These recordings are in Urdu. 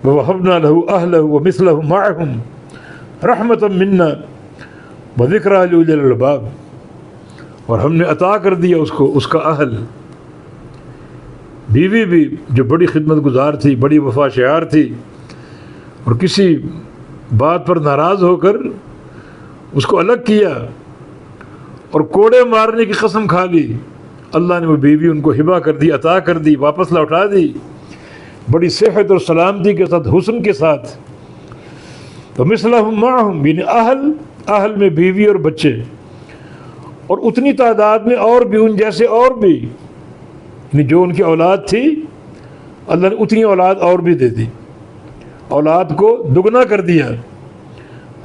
وَوَهَبْنَا لَهُ أَهْلَهُ وَمِثْلَهُ مَعَهُمْ رَحْمَةً مِنَّا وَذِكْرَىٰ لِأُولِي الْأَلْبَابِ، اور ہم نے عطا کر دیا اس کو اس کا اہل، بیوی بھی جو بڑی خدمت گزار تھی، بڑی وفا شعار تھی، اور کسی بات پر ناراض ہو کر اس کو الگ کیا اور کوڑے مارنے کی قسم کھا لی، اللہ نے وہ بیوی ان کو ہبہ کر دی، عطا کر دی، واپس لوٹا دی، بڑی صحت اور سلامتی کے ساتھ، حسن کے ساتھ۔ تو مثلہم معہم، یعنی اہل میں بیوی اور بچے، اور اتنی تعداد میں اور بھی ان جیسے اور بھی، یعنی جو ان کی اولاد تھی اللہ نے اتنی اولاد اور بھی دے دی، اولاد کو دگنا کر دیا۔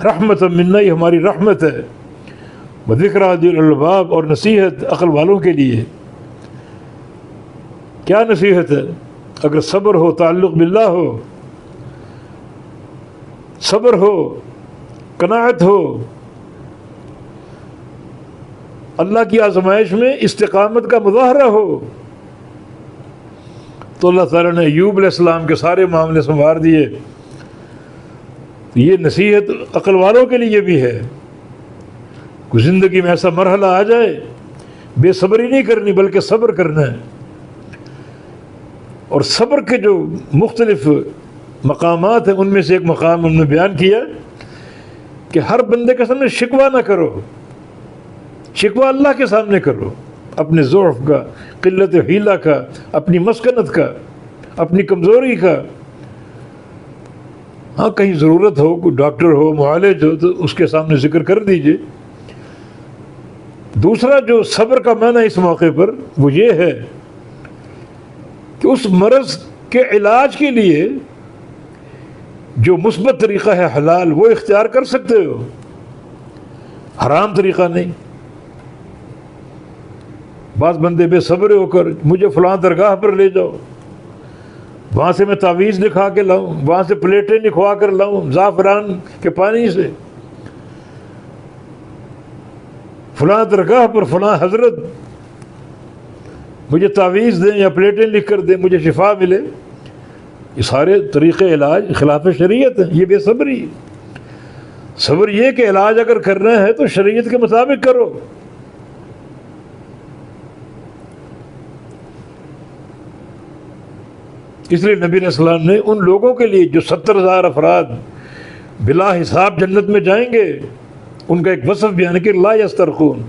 رحمت منا، یہ ہماری رحمت ہے، وذکریٰ للالباب، اور نصیحت عقل والوں کے لیے۔ کیا نصیحت ہے؟ اگر صبر ہو، تعلق باللہ ہو، صبر ہو، قناعت ہو، اللہ کی آزمائش میں استقامت کا مظاہرہ ہو، تو اللہ تعالیٰ نے ایوب علیہ السلام کے سارے معاملے سنوار دیے۔ یہ نصیحت عقل والوں کے لیے بھی ہے۔ کوئی زندگی میں ایسا مرحلہ آ جائے، بے صبری نہیں کرنی بلکہ صبر کرنا ہے، اور صبر کے جو مختلف مقامات ہیں ان میں سے ایک مقام انہوں نے بیان کیا کہ ہر بندے کے سامنے شکوہ نہ کرو، شکوہ اللہ کے سامنے کرو، اپنے ضعف کا، قلت حیلہ کا، اپنی مسکنت کا، اپنی کمزوری کا۔ ہاں کہیں ضرورت ہو، کوئی ڈاکٹر ہو، معالج ہو، تو اس کے سامنے ذکر کر دیجئے۔ دوسرا جو صبر کا معنی اس موقع پر وہ یہ ہے کہ اس مرض کے علاج کے لیے جو مثبت طریقہ ہے حلال، وہ اختیار کر سکتے ہو، حرام طریقہ نہیں۔ بعض بندے بے صبر ہو کر مجھے فلاں درگاہ پر لے جاؤ، وہاں سے میں تعویذ لکھا کے لاؤں، وہاں سے پلیٹیں لکھوا کر لاؤں زعفران کے پانی سے، فلاں درگاہ پر فلاں حضرت مجھے تعویذ دیں یا پلیٹیں لکھ کر دیں، مجھے شفا ملے۔ یہ سارے طریقے علاج خلاف شریعت ہیں، یہ بے صبری۔ صبر یہ کہ علاج اگر کرنا ہے تو شریعت کے مطابق کرو۔ اس لیے نبی علیہ السلام نے ان لوگوں کے لیے جو 70,000 افراد بلا حساب جنت میں جائیں گے، ان کا ایک وصف بیان کہ لا یسترخون،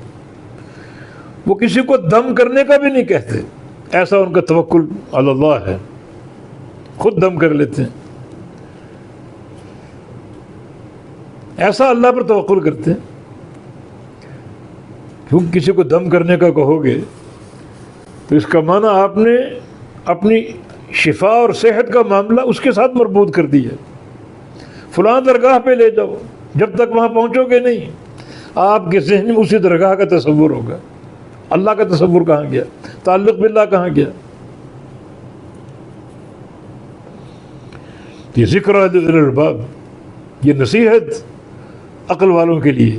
وہ کسی کو دم کرنے کا بھی نہیں کہتے، ایسا ان کا توکل علی اللہ ہے، خود دم کر لیتے ہیں، ایسا اللہ پر توکل کرتے ہیں۔ کیونکہ کسی کو دم کرنے کا کہو گے تو اس کا معنی آپ نے اپنی شفا اور صحت کا معاملہ اس کے ساتھ مربوط کر دیا۔ فلاں درگاہ پہ لے جاؤ، جب تک وہاں پہنچو گے نہیں، آپ کے ذہن میں اسی درگاہ کا تصور ہوگا، اللہ کا تصور کہاں گیا، تعلق باللہ کہاں گیا؟ یہ ذکر للالباب، یہ نصیحت عقل والوں کے لیے۔